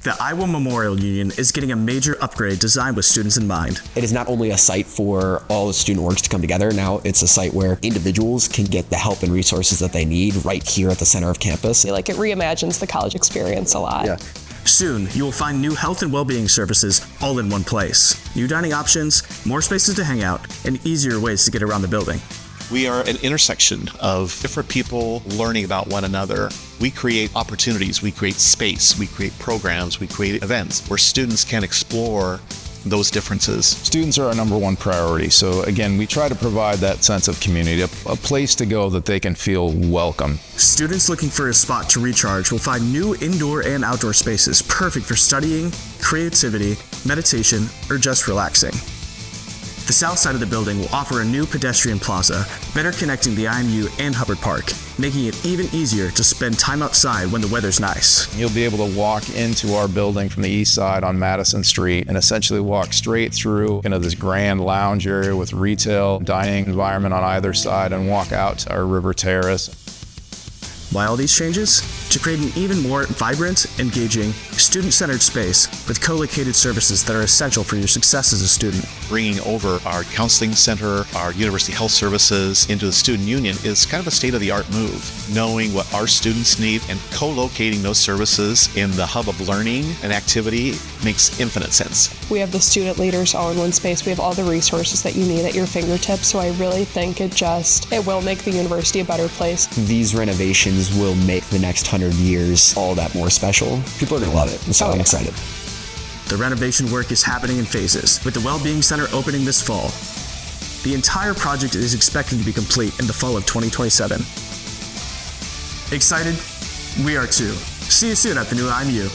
The Iowa Memorial Union is getting a major upgrade designed with students in mind. It is not only a site for all the student orgs to come together, now it's a site where individuals can get the help and resources that they need right here at the center of campus. It reimagines the college experience a lot. Yeah. Soon, you will find new health and well-being services all in one place. New dining options, more spaces to hang out, and easier ways to get around the building. We are an intersection of different people learning about one another. We create opportunities, we create space, we create programs, we create events where students can explore those differences. Students are our number one priority. So again, we try to provide that sense of community, a place to go that they can feel welcome. Students looking for a spot to recharge will find new indoor and outdoor spaces perfect for studying, creativity, meditation, or just relaxing. The south side of the building will offer a new pedestrian plaza, better connecting the IMU and Hubbard Park, making it even easier to spend time outside when the weather's nice. You'll be able to walk into our building from the east side on Madison Street and essentially walk straight through this grand lounge area with retail dining environment on either side and walk out to our river terrace. Why all these changes? To create an even more vibrant, engaging, student-centered space with co-located services that are essential for your success as a student. Bringing over our counseling center, our university health services into the student union is kind of a state-of-the-art move. Knowing what our students need and co-locating those services in the hub of learning and activity makes infinite sense. We have the student leaders all in one space. We have all the resources that you need at your fingertips. So I really think it will make the university a better place. These renovations will make the next 100 years all that more special. People are going to love it, and so I'm excited. The renovation work is happening in phases, with the Wellbeing Center opening this fall. The entire project is expected to be complete in the fall of 2027. Excited? We are too. See you soon at the new IMU.